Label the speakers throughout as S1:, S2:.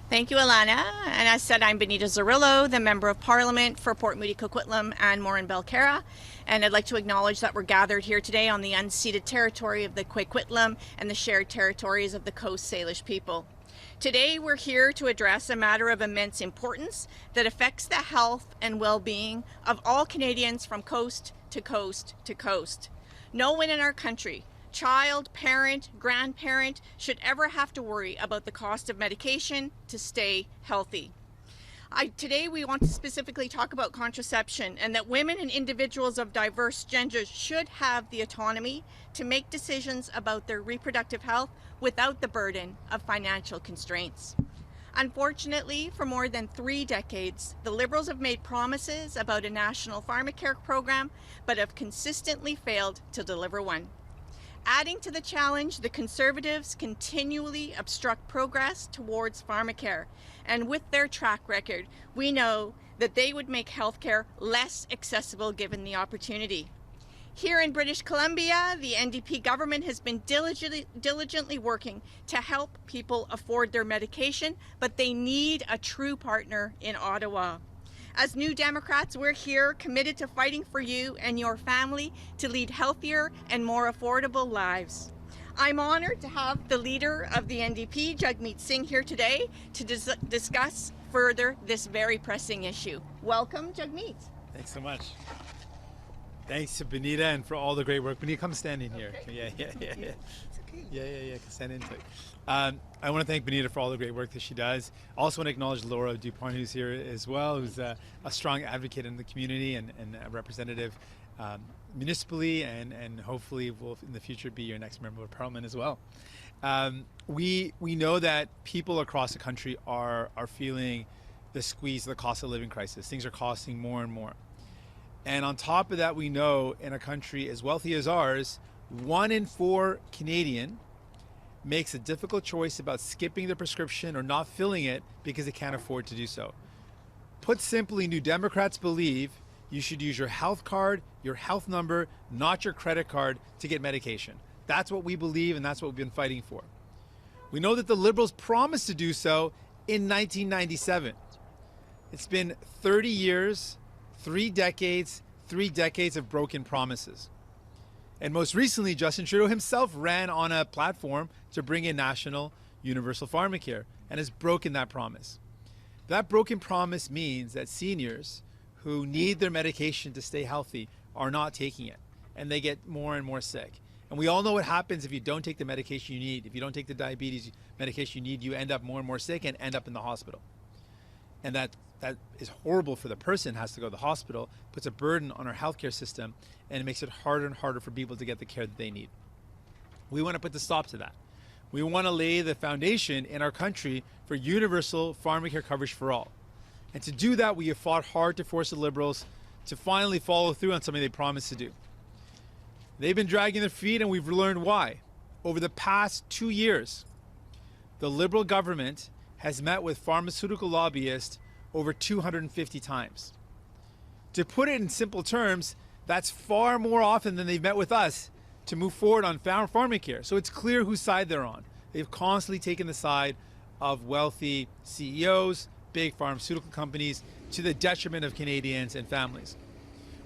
S1: Thank you, Alana. And as said, I'm Bonita Zarrillo, the Member of Parliament for Port Moody, Coquitlam and Morin Belcarra. And I'd like to acknowledge that we're gathered here today on the unceded territory of the Coquitlam and the shared territories of the Coast Salish people. Today, we're here to address a matter of immense importance that affects the health and well-being of all Canadians from coast to coast to coast. No one in our country, child, parent, grandparent, should ever have to worry about the cost of medication to stay healthy. Today we want to specifically talk about contraception and that women and individuals of diverse genders should have the autonomy to make decisions about their reproductive health without the burden of financial constraints. Unfortunately, for more than 3 decades, the Liberals have made promises about a national pharmacare program, but have consistently failed to deliver one. Adding to the challenge, the Conservatives continually obstruct progress towards pharmacare, and with their track record, we know that they would make healthcare less accessible given the opportunity. Here in British Columbia, the NDP government has been diligently working to help people afford their medication, but they need a true partner in Ottawa. As New Democrats, we're here committed to fighting for you and your family to lead healthier and more affordable lives. I'm honored to have the leader of the NDP, Jagmeet Singh, here today to discuss further this very pressing issue. Welcome, Jagmeet.
S2: Thanks so much. Thanks to Bonita and for all the great work. Bonita, come stand in here. Okay. Yeah.
S1: It's okay.
S2: Yeah. Stand into it. I want to thank Bonita for all the great work that she does. I also want to acknowledge Laura Dupont, who's here as well, who's a strong advocate in the community and a representative municipally, and hopefully will in the future be your next member of parliament as well. We know that people across the country are feeling the squeeze of the cost of living crisis. Things are costing more and more. And on top of that, we know in a country as wealthy as ours, 1 in 4 Canadian makes a difficult choice about skipping the prescription or not filling it because they can't afford to do so. Put simply, New Democrats believe you should use your health card, your health number, not your credit card to get medication. That's what we believe, and that's what we've been fighting for. We know that the Liberals promised to do so in 1997. It's been 30 years, 3 decades of broken promises. And most recently, Justin Trudeau himself ran on a platform to bring in national universal pharmacare and has broken that promise. That broken promise means that seniors who need their medication to stay healthy are not taking it, and they get more and more sick. And we all know what happens if you don't take the medication you need. If you don't take the diabetes medication you need, you end up more and more sick and end up in the hospital. And that is horrible for the person who has to go to the hospital, puts a burden on our healthcare system, and it makes it harder and harder for people to get the care that they need. We want to put the stop to that. We want to lay the foundation in our country for universal pharmacare coverage for all. And to do that, we have fought hard to force the Liberals to finally follow through on something they promised to do. They've been dragging their feet, and we've learned why. Over the past 2 years, the Liberal government has met with pharmaceutical lobbyists over 250 times. To put it in simple terms, that's far more often than they've met with us to move forward on pharmacare. So it's clear whose side they're on. They've constantly taken the side of wealthy CEOs, big pharmaceutical companies, to the detriment of Canadians and families.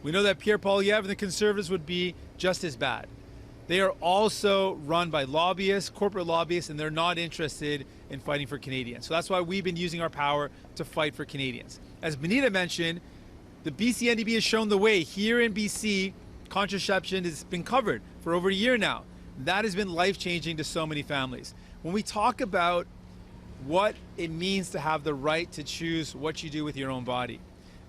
S2: We know that Pierre Poilievre and the Conservatives would be just as bad. They are also run by lobbyists, corporate lobbyists, and they're not interested in fighting for Canadians. So that's why we've been using our power to fight for Canadians. As Bonita mentioned, the BC NDP has shown the way. Here in BC, contraception has been covered for over a year now. That has been life-changing to so many families. When we talk about what it means to have the right to choose what you do with your own body,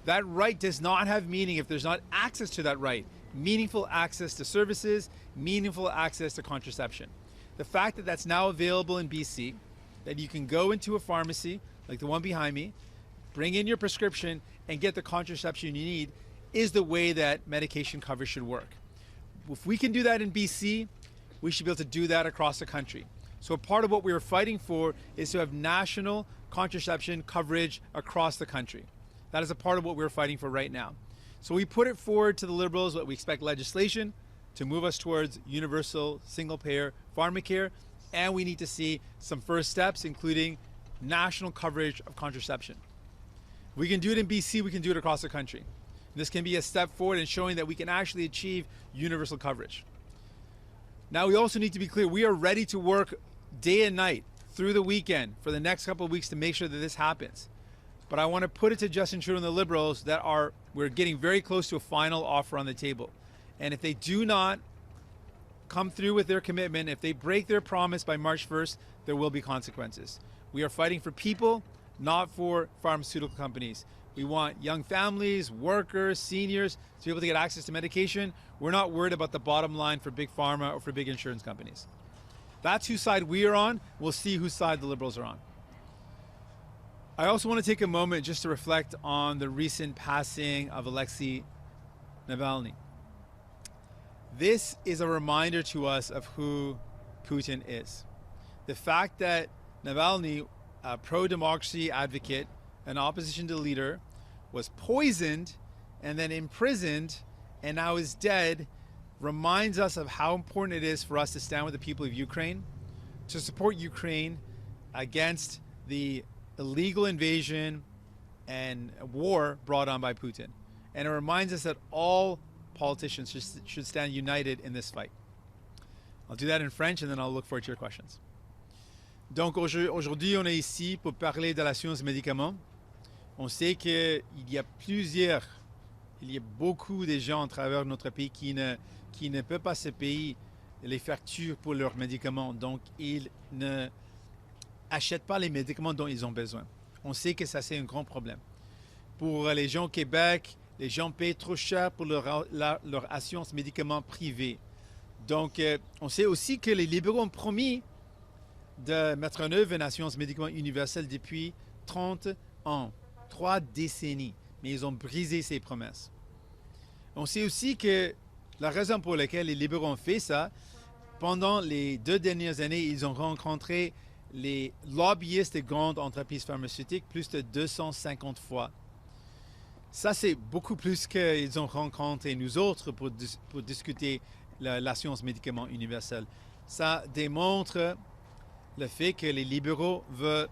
S2: that right does not have meaning if there's not access to that right. Meaningful access to services, meaningful access to contraception. The fact that that's now available in BC, that you can go into a pharmacy like the one behind me, bring in your prescription and get the contraception you need, is the way that medication coverage should work. If we can do that in BC, we should be able to do that across the country. So part of what we are fighting for is to have national contraception coverage across the country. That is a part of what we're fighting for right now. So we put it forward to the Liberals that we expect legislation to move us towards universal single-payer pharmacare, and we need to see some first steps, including national coverage of contraception. We can do it in BC, we can do it across the country. This can be a step forward in showing that we can actually achieve universal coverage. Now, we also need to be clear, we are ready to work day and night through the weekend for the next couple of weeks to make sure that this happens. But I want to put it to Justin Trudeau and the Liberals that we're getting very close to a final offer on the table. And if they do not come through with their commitment, if they break their promise by March 1st, there will be consequences. We are fighting for people, not for pharmaceutical companies. We want young families, workers, seniors to be able to get access to medication. We're not worried about the bottom line for big pharma or for big insurance companies. That's whose side we are on. We'll see whose side the Liberals are on. I also want to take a moment just to reflect on the recent passing of Alexei Navalny. This is a reminder to us of who Putin is. The fact that Navalny, a pro-democracy advocate, an opposition leader, was poisoned and then imprisoned and now is dead reminds us of how important it is for us to stand with the people of Ukraine, to support Ukraine against the illegal invasion and war brought on by Putin. And it reminds us that all politicians should stand united in this fight. I'll do that in French and then I'll look forward to your questions. Donc aujourd'hui, on est ici pour parler de la science des médicaments. On sait qu'il y a beaucoup de gens à travers notre pays qui ne peuvent pas se payer les factures pour leurs médicaments. Donc, ils ne achètent pas les médicaments dont ils ont besoin. On sait que ça, c'est un grand problème. Pour les gens au Québec, les gens payent trop cher pour leur assurance médicaments privée. Donc, on sait aussi que les libéraux ont promis de mettre en œuvre une assurance médicaments universelle depuis 30 ans, 3 décennies. Mais ils ont brisé ces promesses. On sait aussi que la raison pour laquelle les libéraux ont fait ça, pendant les 2 dernières années, ils ont rencontré les lobbyistes des grandes entreprises pharmaceutiques plus de 250 fois. Ça, c'est beaucoup plus qu'ils ont rencontré nous autres pour discuter l'assurance médicaments universelle. Ça démontre le fait que les libéraux veulent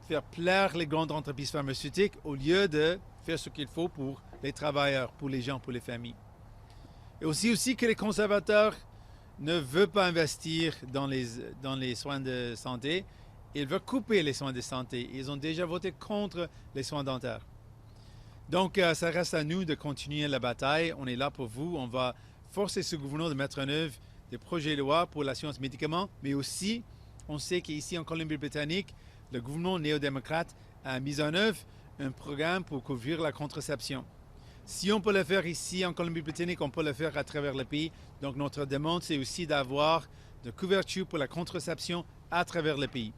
S2: faire plaire les grandes entreprises pharmaceutiques au lieu de faire ce qu'il faut pour les travailleurs, pour les gens, pour les familles. Et aussi que les conservateurs ne veulent pas investir dans les soins de santé. Ils veulent couper les soins de santé. Ils ont déjà voté contre les soins dentaires. Donc, ça reste à nous de continuer la bataille. On est là pour vous. On va forcer ce gouvernement de mettre en œuvre des projets de loi pour l'assurance médicaments, mais aussi, on sait qu'ici en Colombie-Britannique, le gouvernement néo-démocrate a mis en œuvre un programme pour couvrir la contraception. Si on peut le faire ici en Colombie-Britannique, on peut le faire à travers le pays. Donc notre demande, c'est aussi d'avoir de couverture pour la contraception à travers le pays.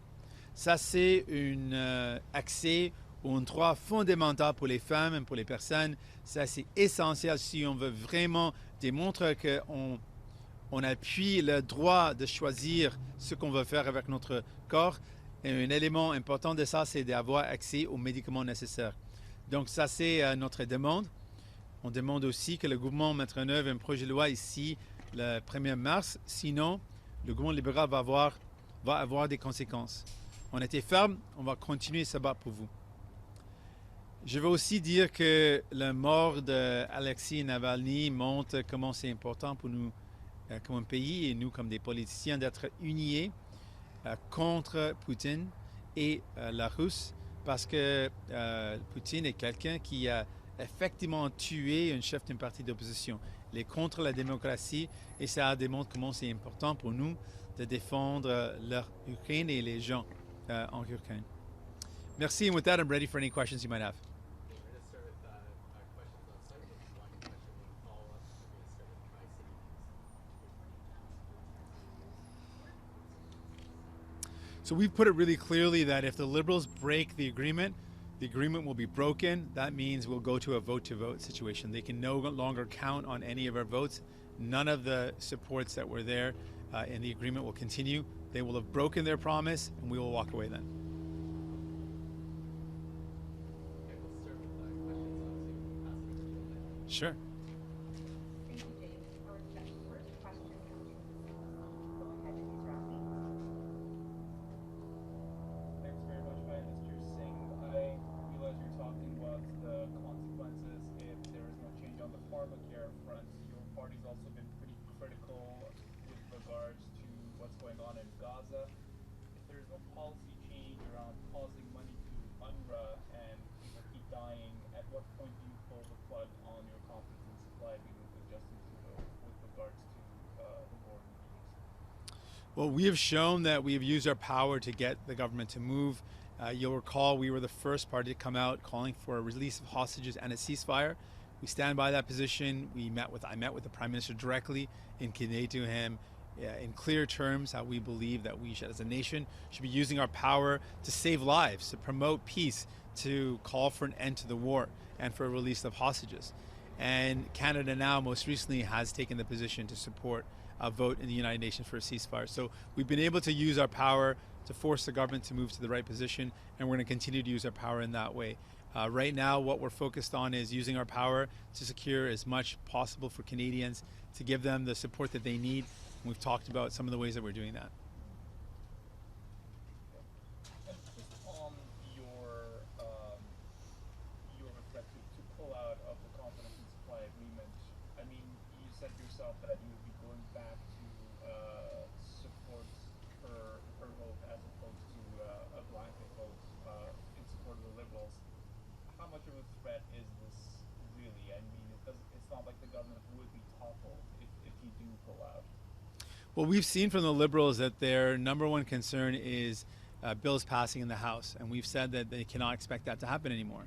S2: Ça, c'est un accès ou un droit fondamental pour les femmes et pour les personnes. Ça, c'est essentiel si on veut vraiment démontrer qu'on appuie le droit de choisir ce qu'on veut faire avec notre corps. Et un élément important de ça, c'est d'avoir accès aux médicaments nécessaires. Donc ça, c'est notre demande. On demande aussi que le gouvernement mette en œuvre un projet de loi ici le 1er mars. Sinon, le gouvernement libéral va avoir des conséquences. On était ferme, on va continuer à se battre pour vous. Je veux aussi dire que la mort d'Alexei Navalny montre comment c'est important pour nous comme un pays et nous comme des politiciens d'être unis contre Poutine et la Russie parce que Poutine est quelqu'un qui a effectivement tué un chef d'un parti d'opposition. Il est contre la démocratie et ça démontre comment c'est important pour nous de défendre l'Ukraine et les gens en Ukraine. Merci. And with that, I'm ready for any questions you might have. So we've put it really clearly that if the Liberals break the agreement will be broken. That means we'll go to a vote-to-vote situation. They can no longer count on any of our votes. None of the supports that were there in the agreement will continue. They will have broken their promise, and we will walk away then.
S3: Okay, we'll start with questions. Obviously,
S2: Sure.
S4: Thank you, James. Our first question comes from Go ahead, Ms. Rossi.
S5: Thanks.
S3: suggesting to go with regards to the board meetings?
S2: Well, we have shown that we have used our power to get the government to move. You'll recall we were the first party to come out calling for a release of hostages and a ceasefire. We stand by that position. I met with the Prime Minister directly and conveyed to him in clear terms how we believe that we should, as a nation, should be using our power to save lives, to promote peace, to call for an end to the war and for a release of hostages. And Canada now most recently has taken the position to support a vote in the United Nations for a ceasefire. So we've been able to use our power to force the government to move to the right position, and we're going to continue to use our power in that way. Right now, what we're focused on is using our power to secure as much possible for Canadians, to give them the support that they need. And we've talked about some of the ways that we're doing that.
S3: And just on your request to pull out of the confidence and supply agreement, I mean, you said yourself that you would be going back to support her vote as opposed to a blanket vote in support of the Liberals. How much of a threat is this really? I mean, it's not like the government would be toppled if you do pull out.
S2: Well, we've seen from the Liberals that their number one concern is bills passing in the House, and we've said that they cannot expect that to happen anymore.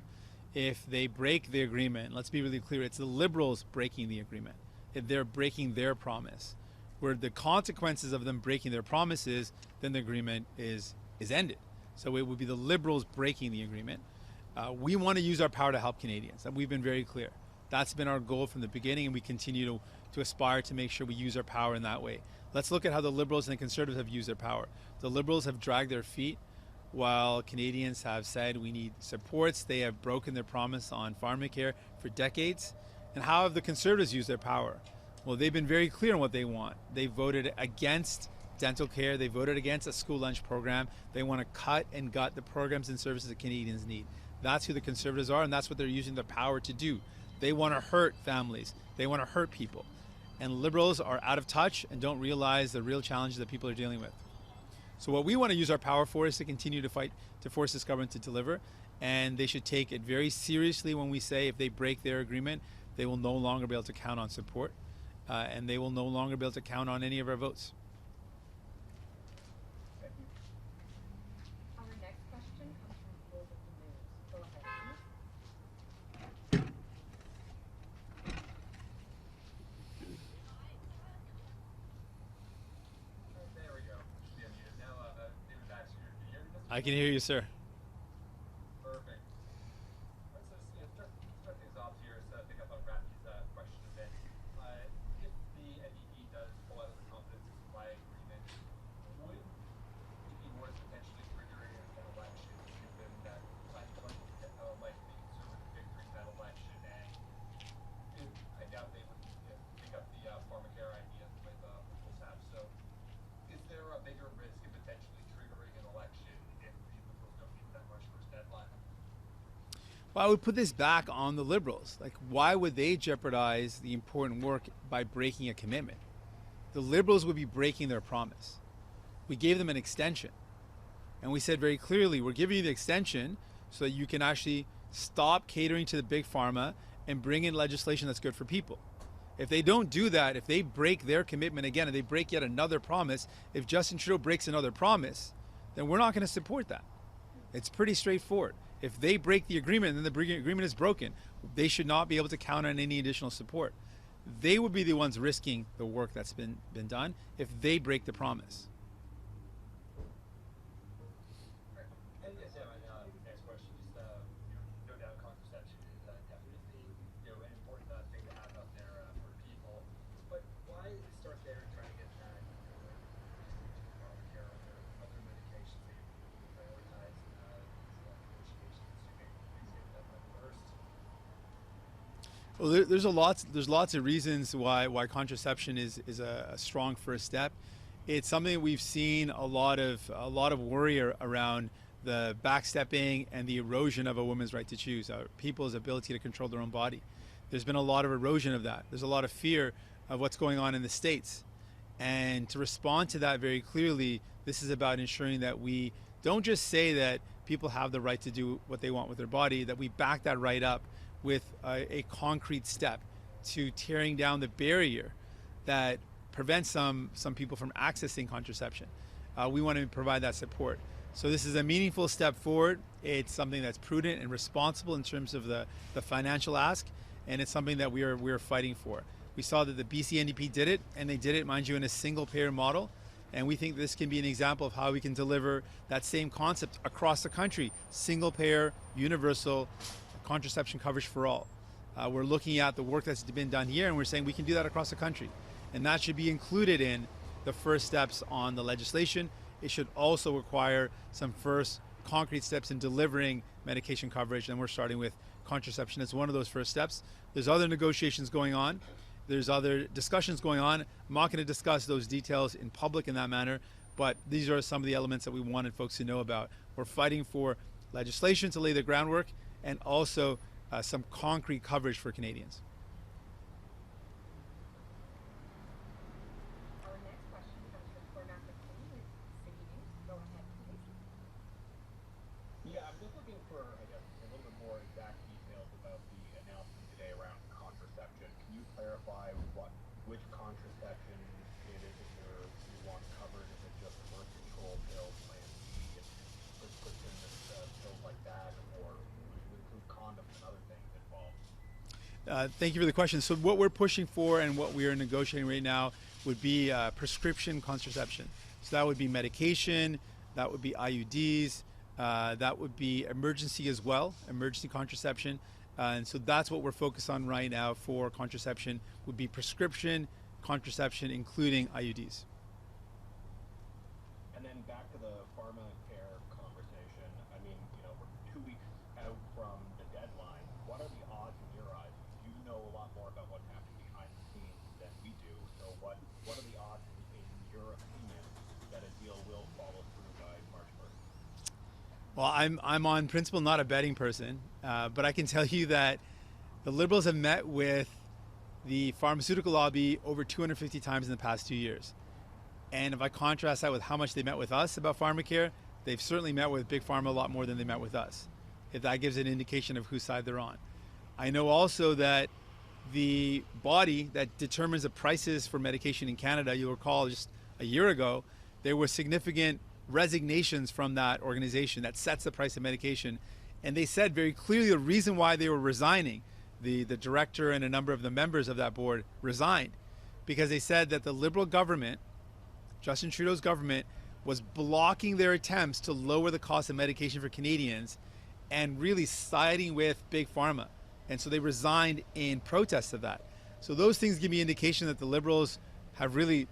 S2: If they break the agreement, let's be really clear, it's the Liberals breaking the agreement. If they're breaking their promise, where the consequences of them breaking their promises, then the agreement is ended. So it would be the Liberals breaking the agreement. We want to use our power to help Canadians, and we've been very clear. That's been our goal from the beginning, and we continue to aspire to make sure we use our power in that way. Let's look at how the Liberals and the Conservatives have used their power. The Liberals have dragged their feet while Canadians have said we need supports. They have broken their promise on pharmacare for decades. And how have the Conservatives used their power? Well, they've been very clear on what they want. They voted against dental care. They voted against a school lunch program. They want to cut and gut the programs and services that Canadians need. That's who the Conservatives are, and that's what they're using their power to do. They want to hurt families. They want to hurt people. And Liberals are out of touch and don't realize the real challenges that people are dealing with. So what we want to use our power for is to continue to fight to force this government to deliver. And they should take it very seriously when we say if they break their agreement, they will no longer be able to count on support. And they will no longer be able to count on any of our votes.
S3: Thank you.
S4: Our next question comes from Global News. Go ahead, please.
S3: There we go. Should be unmuted now. David Baxter, can you hear me?
S2: I can hear you, sir.
S3: Perfect. Let's just start things off here. Pick up on Rafi's question a bit. If the NDP does pull out of the confidence and supply agreement, would it be worth potentially triggering an election, given that might be the Conservative victory in that election? And I doubt they would pick up the pharmacare idea with have. So, is there a bigger risk of potentially triggering an election if the Liberals don't meet that March 1st deadline?
S2: Well, I would put this back on the Liberals. Like, why would they jeopardize the important work by breaking a commitment? The Liberals would be breaking their promise. We gave them an extension. And we said very clearly, we're giving you the extension so that you can actually stop catering to the big pharma and bring in legislation that's good for people. If they don't do that, if they break their commitment again and they break yet another promise, if Justin Trudeau breaks another promise, then we're not going to support that. It's pretty straightforward. If they break the agreement and then the agreement is broken, they should not be able to count on any additional support. They would be the ones risking the work that's been done if they break the promise.
S3: And yes, next question, just no doubt contraception is definitely an important thing to have out there for people. But why start there and try to get that pharmacare or other medications that you prioritize negotiations to make things get that first?
S2: Well, there's lots of reasons why contraception is a strong first step. It's something that we've seen a lot of worry around the backstepping and the erosion of a woman's right to choose, people's ability to control their own body. There's been a lot of erosion of that. There's a lot of fear of what's going on in the States. And to respond to that very clearly, this is about ensuring that we don't just say that people have the right to do what they want with their body, that we back that right up with a concrete step. to tearing down the barrier that prevents some people from accessing contraception. We want to provide that support. So this is a meaningful step forward. It's something that's prudent and responsible in terms of the financial ask, and it's something that we're fighting for. We saw that the BC NDP did it, and they did it, mind you, in a single payer model. And we think this can be an example of how we can deliver that same concept across the country, single payer, universal contraception coverage for all. We're looking at the work that's been done here, and we're saying we can do that across the country. And that should be included in the first steps on the legislation. It should also require some first concrete steps in delivering medication coverage, and we're starting with contraception as one of those first steps. There's other negotiations going on. There's other discussions going on. I'm not going to discuss those details in public in that manner, but these are some of the elements that we wanted folks to know about. We're fighting for legislation to lay the groundwork and also some concrete coverage for Canadians.
S4: Our next question comes from Alexei with City News. Go ahead, please.
S3: Yeah, I'm just looking for, I guess, a little bit more exact details about the announcement today around contraception. Can you clarify which contraception it is that you want covered? Is it just birth control pills, Plan B, prescription pills like that, or would you include condoms and other things involved?
S2: Thank you for the question. So what we're pushing for and what we are negotiating right now would be prescription contraception. So that would be medication, that would be IUDs, that would be emergency as well, emergency contraception. And so that's what we're focused on right now for contraception, would be prescription contraception, including IUDs.
S3: And then back to the pharmacare conversation. I mean, we're 2 weeks out from the deadline. What are the odds in your eyes? You know a lot more about what's happening behind the scenes than we do. So what are the odds, in your opinion, that a deal will follow through by March 1st?
S2: Well, I'm on principle not a betting person, but I can tell you that the Liberals have met with the pharmaceutical lobby over 250 times in the past 2 years. And if I contrast that with how much they met with us about pharmacare, they've certainly met with Big Pharma a lot more than they met with us, if that gives an indication of whose side they're on. I know also that the body that determines the prices for medication in Canada, you'll recall just a year ago, there were significant resignations from that organization that sets the price of medication. And they said very clearly the reason why they were resigning, the director and a number of the members of that board resigned, because they said that the Liberal government, Justin Trudeau's government, was blocking their attempts to lower the cost of medication for Canadians and really siding with Big Pharma. And so they resigned in protest of that. So those things give me indication that the Liberals have really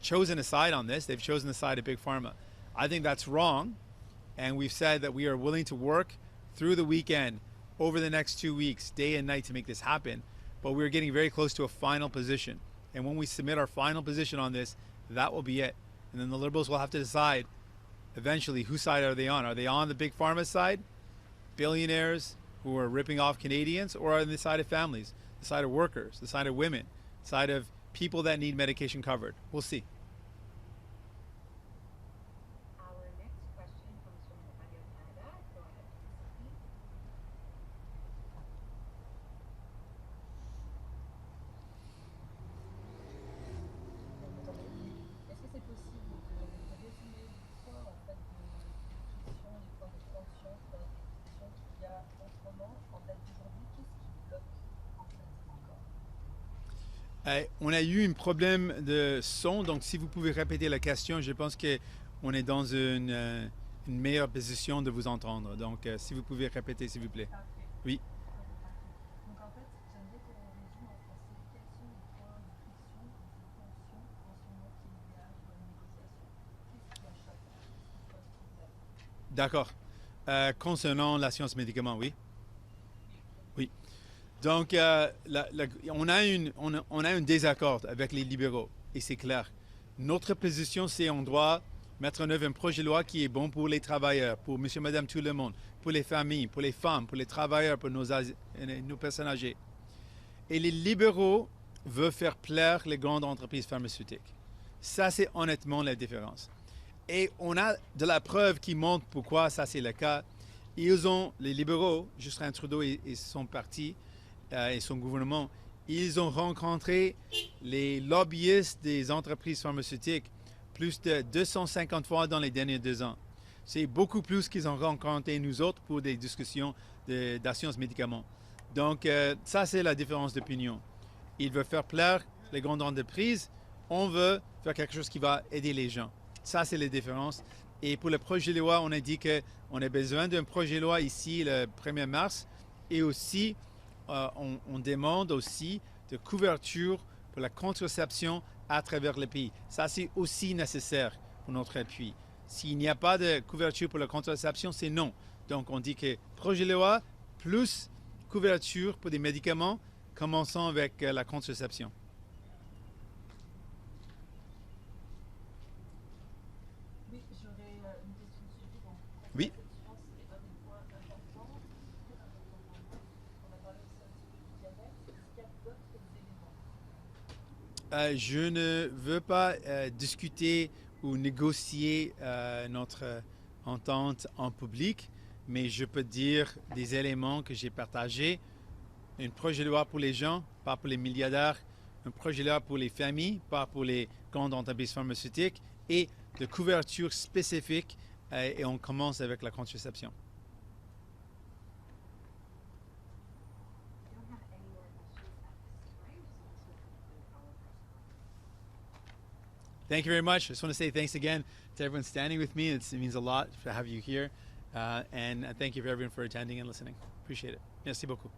S2: chosen a side on this. They've chosen the side of Big Pharma. I think that's wrong, and we've said that we are willing to work through the weekend, over the next 2 weeks, day and night, to make this happen, but we're getting very close to a final position. And when we submit our final position on this, that will be it. And then the Liberals will have to decide eventually whose side are they on. Are they on the Big Pharma side, billionaires who are ripping off Canadians, or are on the side of families, the side of workers, the side of women, the side of people that need medication covered? We'll see.
S4: Our next question comes from Radio Canada. Go ahead, please.
S5: Est-ce que c'est possible de résumer l'histoire en fait des questions, l'histoire de tensions, l'histoire des discussions qu'il y a en ce moment, en date d'aujourd'hui, qu'est-ce qui bloque en fait encore?
S2: On a eu un problème de son, donc si vous pouvez répéter la question, je pense qu'on est dans une meilleure position de vous entendre. Donc si vous pouvez répéter, s'il vous plaît.
S5: Parfait.
S2: Oui.
S5: Donc en fait, j'aimerais qu'on résume en français quels sont les points de friction et de tension en ce moment qu'il y a dans les négociations. Qu'est-ce qui achoppe? Qu'est-ce qui pose problème?
S2: D'accord. Concernant la science médicament, oui. Oui. Donc, on a un désaccord avec les libéraux, et c'est clair. Notre position, c'est qu'on doit mettre en œuvre un projet de loi qui est bon pour les travailleurs, pour monsieur, madame, tout le monde, pour les familles, pour les femmes, pour les travailleurs, pour nos personnes âgées. Et les libéraux veulent faire plaire les grandes entreprises pharmaceutiques. Ça, c'est honnêtement la différence. Et on a de la preuve qui montre pourquoi ça, c'est le cas. Les libéraux, Justin Trudeau et son parti, et son gouvernement, Ils ont rencontré les lobbyistes des entreprises pharmaceutiques plus de 250 fois dans les derniers 2 ans. C'est beaucoup plus qu'ils ont rencontré nous autres pour des discussions d'assurance médicaments. Donc ça, c'est la différence d'opinion. Ils veulent faire plaire les grandes entreprises. On veut faire quelque chose qui va aider les gens. Ça, c'est les différences. Et pour le projet de loi, on a dit qu'on a besoin d'un projet de loi ici le 1er mars. Et aussi, on demande aussi de couverture pour la contraception à travers le pays. Ça, c'est aussi nécessaire pour notre appui. S'il n'y a pas de couverture pour la contraception, c'est non. Donc, on dit que projet de loi plus couverture pour des médicaments, commençons avec la contraception.
S5: Oui, j'aurais une question suivie. Donc,
S2: Oui.
S5: c'est un des points importants, très important pour nous. On a parlé aussi un petit peu du diabète. Est-ce qu'il y a d'autres éléments?
S2: Je ne veux pas discuter ou négocier notre entente en public, mais je peux dire des éléments que j'ai partagés. Un projet de loi pour les gens, pas pour les milliardaires. Un projet de loi pour les familles, pas pour les grandes entreprises pharmaceutiques. Et de couverture spécifique. Et on commence avec la contraception.
S4: We don't have any more questions at this time, so this will conclude our press conference.
S2: Thank you very much. I just want to say thanks again to everyone standing with me. It means a lot to have you here. And thank you for everyone for attending and listening. Appreciate it. Merci beaucoup.